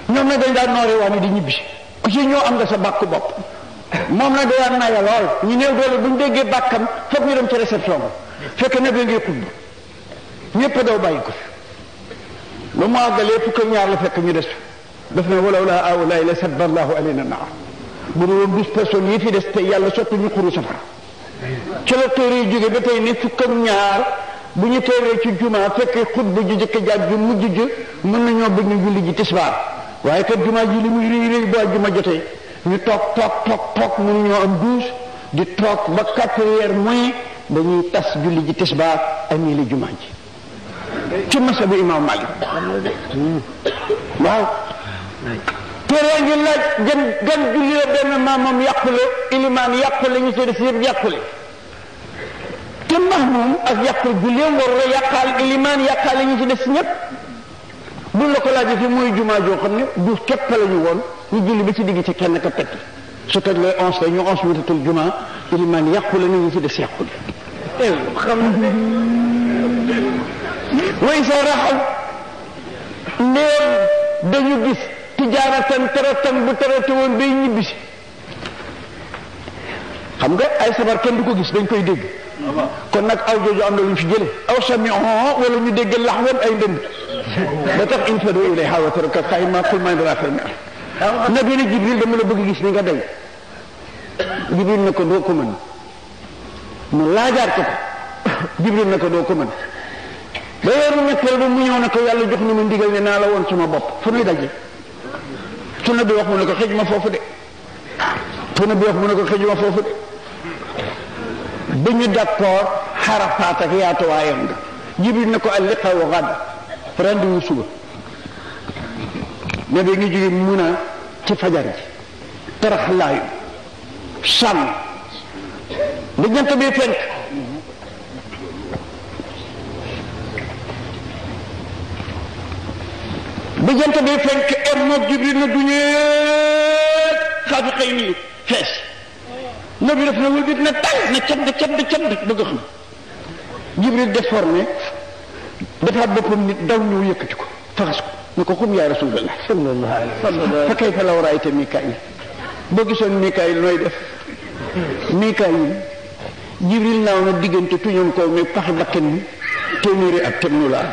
ñoom nag dañ daan noore waa ni di ñibbi ku ci ñoo am nga sa bàkku bopp moom nag day am naya lool ñu néew doole bu ñu déggee bàkkam foog ñu dem ci réception ba fekk na bee ngay xubb ñëpp daw bàyyi ko fi ba mu àggalee fukk ak ñaar la fekk ñu des daf ne walaw laa awlaay la sabba allahu alayna naar bu dul woon 12 personnes yi fi des tey yàlla sotti ñu xuru safara ci la téere yi jóge ba tey ni fukk ak ñaar bu ñu téeree ci jumaa fekk xutba ji jëkk jaaj ju mujj ji mën nañoo bëgg ñu julli ji tisbaar waaye kat jumaa ji li muy réy réy bu àjjuma jotee ñu toog mënuñoo am 12 di toog ba 4 heures moins dañuy tas julli ji tisbaar amee li jumaa ji ci masa bi imam Malik waaw téere ngi laaj gan julli la benn maamam yàqule ilimaan yàqule ñu ci des yëpp yàqule te maamam ak yàqule julleem war la yàqaal ilimaan yàqaale ñu ci des ñëpp buñ la ko laajee fi mooy jumaa joo xam ne du képp la ñu woon ñu julli ba ci digg ci kenn ka pett su teg lay 11 la ñu 11 matatul jumaa ilimaan yàqule na ñu ci des yàqule xam way sa raxaw ndéem dañu gis tijaaratan teratan bu terate woon bay ñibbisi xam nga ay sabar kenn du ko gis dañ koy dégg kon nag aw jooju am na lu ñu fi jële aw sami'u wala ñu dégg laxwan ay ndënd ba tax in fadu ilayha wa taraka qaa'ima qul man rafa nabi ne Jibril dama la bëgg gis ni nga day Jibril ne ko doo ko mën mu laajaat ko Jibril ne ko doo ko mën ba yoru ñetteel ba mu ñëw ne ko yàlla jox na ma ndigal ne naa la woon sama bopp fu nuy daje su na bi wax mu ne ko xëj ma foofu de fu na bi wax mu ne ko xëj ma foofu de ba ñu d'accord xarafaat ak yaatuwaayam nga Jibril ne ko al liqaa gad rendez-vous suba ne ba ngi jóge mun a ci fajar ji taraxlaayu sànn li ñent bi fenk ba jant bi fenk em moog Jibril na duñee xaafi xëy nii fees nabi def na wëlbit na tal na cadd bëgg a xam Jibril déformé defaat boppam nit daw ñëw yëkkati ko faxas ko ne ko xum yaa rasulallah sallallahu alayhi wa sallam fa kayfa law raayta Mikaayil boo gisoon Mikaayil nooy def Mikaayil Jibril naaw na diggante tuñoon ko mais paxi bakken bi téeméeri ak tem nu laa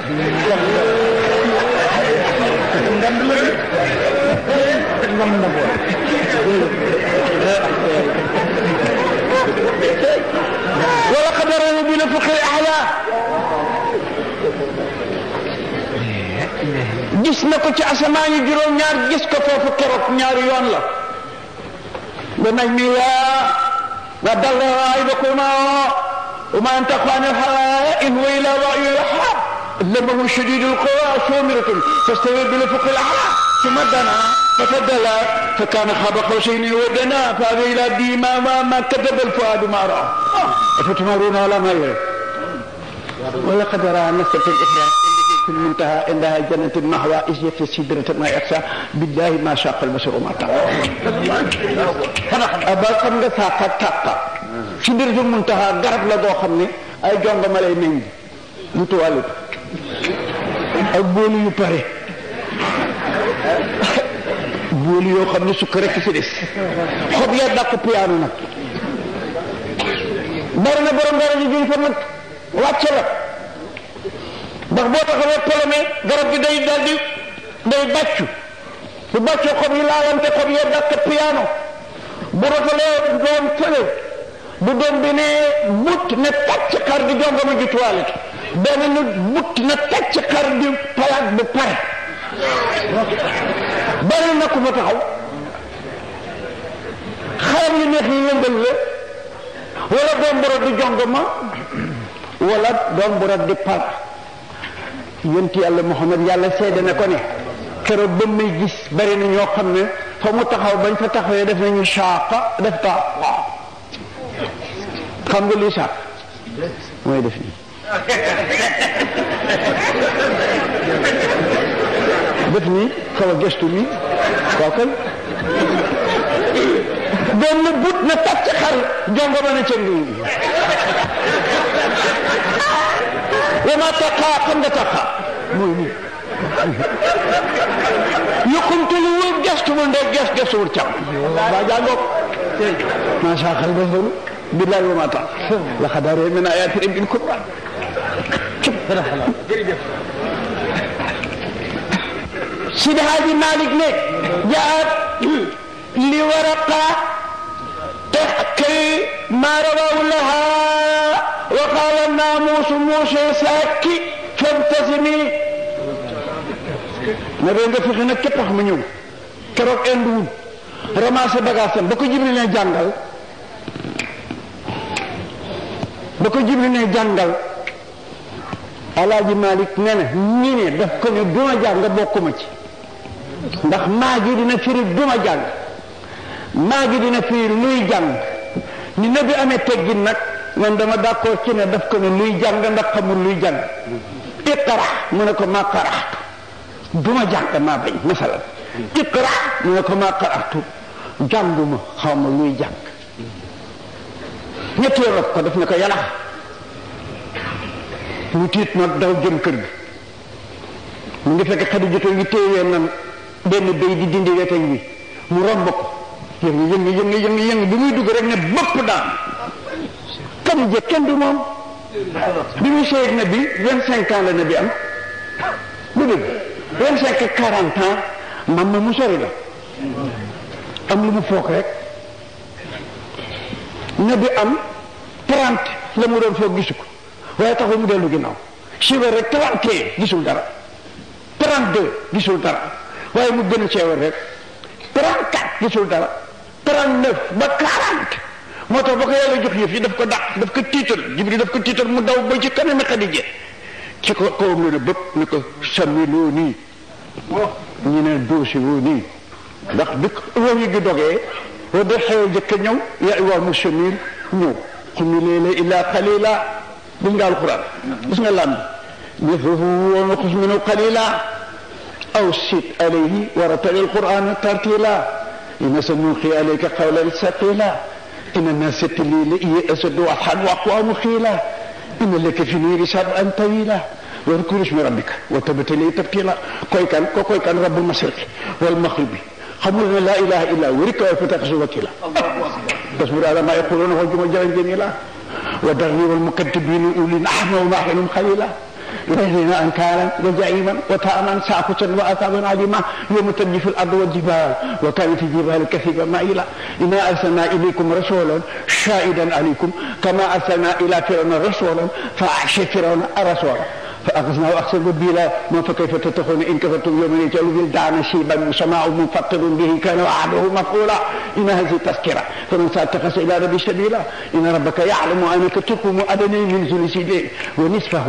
wala qadara bi nafuqi ala gis na ko ci asamaan yi juróom-ñaar gis ko foofu keroog ñaari yoon la ba naj mi yaa nga dal raayibakuma wa ma yantiqu anil hawaa in huwa illaa wahyun yuuhaa allamahu shadiidul quwaa shumiratun fastawa bil ufuqil a'laa thumma danaa fatadallaa fakaana qaaba qawsayni aw adnaa fa'awaa ilaa abdihi maa kadaba al-fu'aadu maa ra'aa afatumaaruunahu alaa maa yaraa wa laqad ra'aa nazlatan ukhraa في المنتهى عندها جنة المأوى إذ يغشى السدرة ما يغشى بالله ما شاء البشر ما طغى أبا xam nga saaka tàqa sidratul muntaha garab la goo xam ne ay jongo ma lay meññ ñu tuwalit ak boolu yu pare boolu yoo xam ne sukk rek ci des xob ya dàq piyaanu nag bari na borom dara ñu jël fa nag wàcce la ndax boo taxawee polomé garab gi day daldi day bàccu bu bàccoo xob yi laalante xob yi dàq piano bu rotalee doom fële bu doom bi ne but ne tàcc xar di jongama ji toilette benn nu but na tàcc xar bi palaat bu pare bari na ko fa taxaw xaram yu neex yi yëngal la wala doom bu rot di jongoma wala doom bu rot di para yonent yàlla Muhammad yàlla seede na ko ne keroog ba may gis bari na ñoo xam ne fa mu taxaw bañ fa taxawee def nañu saaqa def ta waaw xam nga lii saaq mooy def nii def nii xaw a gestu nii kooku benn but na tàcc xar jongo ba na ca nguur gi wama taqa xam nga taqa mooy nii yokkumte lu wër gestu ma ndey gestu wër cam waa jàngoog maa saa xal ba xoolu billahi wama taqa la xadaare min ayaati rabbil kubra Sidi Haaji Malik ne jaat li waraqa تحكي ما رووا لها وقال الناموس موسى ساكي فابتسمي ما بين فخي نك tax ma ñëw keroog indiwul ramassé bagage am ba ko Jibril ne jàngal Alaaji Malik ne na ñi ne daf ko ne duma jàng bokkuma ci ndax maa gi dina firi duma jàng maa gi dina firi luy jàng ni nabi amee teggin nag man dama d'accord ci ne daf ko ne luy jàng ndax xamul luy jàng iqra mu ne ko maa qaraatu duma jàng maa bañ masalan iqra mu ne ko maa qaraatu jànguma xaw ma luy jàng ñettee rob ko daf ne ko yàlla mu tiit nag daw jëm kër gi mu ngi fekk Xadijatu ngi téewee nan benn béy di dindi weteñ wi mu romb ko yëngu bi muy dugg rek ne bopp daan Xadija kenn du moom bi muy seeg na bi 25 ans la na bi am bu dëgg 25 ak 40 ans mam ma mu sori la am lu mu foog rek na bi am 30 la mu doon foog gisu ko waaye taxul mu dellu ginnaaw siwér rek 31 gisul dara 32 gisul dara waaye mu gën a ceewal rek 34 gisul dara 39 ba 40 moo tax ba ko yàlla jox yëf yi daf ko dàq daf ko tiital Jibril daf ko tiital mu daw ba ci kanam Xadija ci ko kawam lu ne bëpp ni ko samiloo nii ñu ne doosi woo nii ndax bi woo yi gi dogee wa da xew jëkk ñëw ya waa mu samil ñëw xumi leela illa qalila buñ nga alquran gis nga lam bi foofu woon xus minu qalila aw sit alayhi wa ratal alquran tartila إن سنلقي عليك قولا ثقيلا إن الناس الليل أسد وأضحى وأقوى مخيلا إن لك في النير سبعا طويلا واذكر اسم ربك وتبتلي تبتيلا كوي كان رب المشرق والمغرب خمرنا لا إله إلا هو ورك وفتقس وكيلا تصبر على ما يقولون هجم جرا جميلا وذرني والمكذبين أولي نحن وماحلهم خليلا يهدينا أنكالا وجعيما وتأما ساقطا وأثابا عليما يوم ترجف الأرض والجبال وكانت الجبال كثيبا مائلا إنا أرسلنا إليكم رسولا شاهدا عليكم كما أرسلنا إلى فرعون رسولا فأعشى فرعون رسولا فأخذناه أخذ بلا ما فكيف تتقون إن كفرتم يوم يجعل البلدان شيبا سماء منفطر به كان وعده مفعولا إن هذه تذكرة فمن ساتخذ إلى ربي سبيلا إن ربك يعلم أنك تقوم أدنى من ثلث الليل ونصفه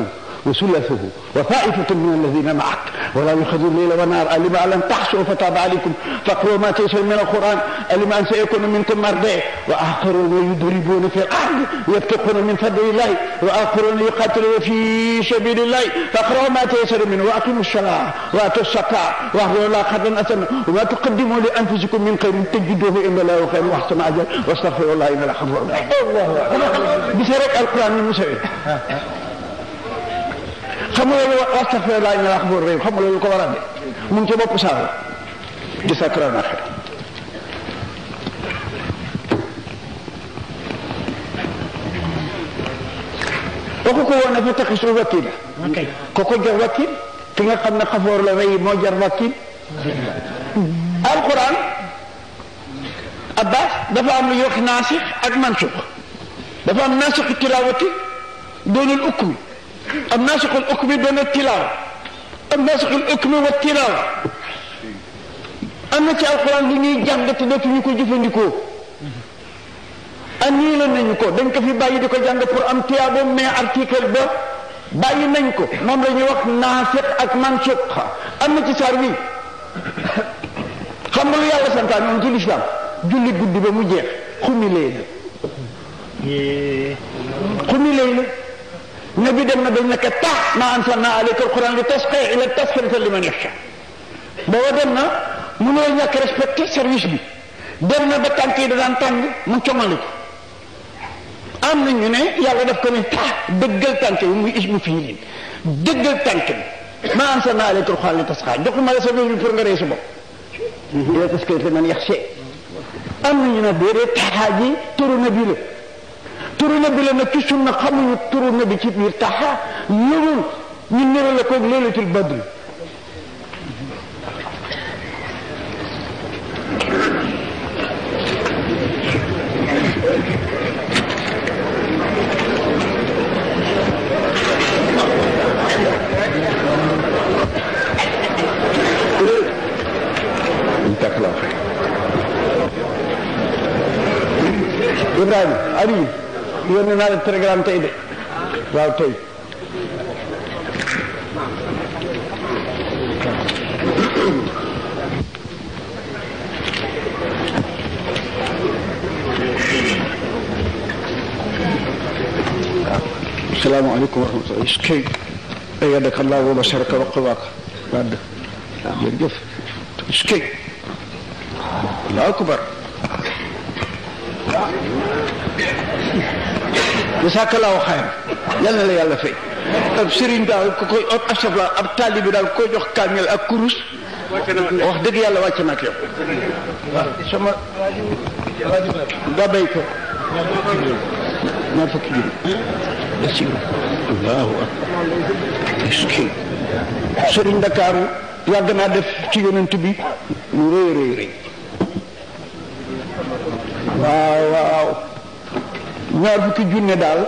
وثلثه وطائفة من الذين معك ولا يؤخذوا الليل والنهار ألم أن تحصوا فتاب عليكم فاقرؤوا ما تيسر من القرآن ألم أن سيكون منكم مرضى وآخرون يضربون في الأرض يبتغون من فضل الله وآخرون يقاتلون في سبيل الله فاقرؤوا ما تيسر منه وأقيموا الصلاة وآتوا الزكاة واحذروا الله قدرا حسنا وما تقدموا لأنفسكم من خير تجدوه عند الله خير وأحسن أجرا واستغفروا الله إن الله غفور رحيم. بسرعة القرآن المسوي xam nga loolu astaghfirullah inna allaha ghafurur rahim xam nga loolu ko waral de mu ngi ci bopp saar di sakra na xel waxu ko woon fa taxisu wakil ko jar wakil ki nga xam ne xafoor la rey moo jar wakil alquran abbas dafa am lu yox naasix ak mansux dafa am naasix tilawati doonul ukmi am naasixul hukmi dana tilaaw am naasixul hukmi wa tilaaw am na ci alxuraan lu ñuy jàng te dootuñu ko jëfandikoo annii la nañu ko dañ ko fi bàyyi di ko jàng pour am tiyaabo mais article ba bàyyi nañ ko moom la ñuy wax naasix ak mansuux am na ci saar wi xam nga lu yàlla santaan moom ci lislaam julli guddi ba mu jeex xumi layla nabi dem na dañ ne tax ma anzalna alayka alquran li tasqa ila tasqirata liman yaxsha booba dem na mënoo ñàkk respecté service bi dem na ba tànk yi da daan tàng mu coŋali ko am na ñu ne yàlla daf ko ne tax dëggal tànk yi muy ismu fiilin dëggal tànk bi ma anzalna alayka alquran li tasqa joxuma la service bi pour nga rey sa bopp ila tasqirata liman yaxsha am na ñu ne déedéet taxaa ji turu nabi la turu nabi la nag ci sunna xamuñu turu nabi ci biir taxa lurul ñu nira la koog laylatul badr Ibrahima Aliou yónnee naa la télégramme tey de waaw tey asalaamaaleykum wa rahmatulah iskay ayyadaka Allahu wa basharaka wa qawaaka wadd jërëjëf iskay Allahu akbar jazakallahu xayr yal na la yàlla fay ab sëriñ daal ku koy ab asafla ab taalibi daal ku koy jox kaamil ak kurus wax dëgg yàlla wàcc na ak yow waaw sama nga béy ko ñaar fukki junni allahu akbar sëriñ Ndakaaru yàgg naa def ci yonent bi lu rëy rëy rëy waaw waaw ñaar fukki junne daal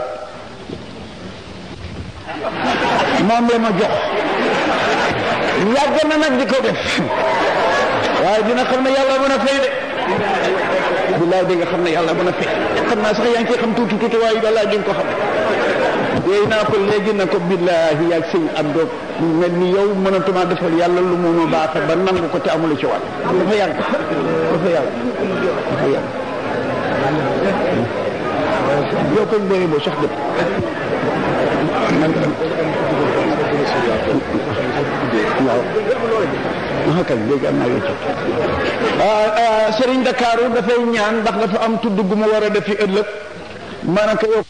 moom la ma jox yàgg na nag di ko def waaye dina xam ne yàlla mën a fay de billaay di nga xam ne yàlla mën a fay xam naa sax yaa ngi ciy xam tuuti tuuti waaye wallaay di nga ko xam yooyu naa ko léegi na ko billahi yaag sëñ Abdou mel ni yow mënatuma defal yàlla lu mu baax ba nangu ko te amul ci wàll dafa yàgg dafa yàgg dafa yàgg yow koy booyee boo sax dëpp waaw maa kañ léegi am naa yocc Serigne Dakaru dafay ñaan ndax dafa am tudd gu ma war a defi ëllëg maanaam yow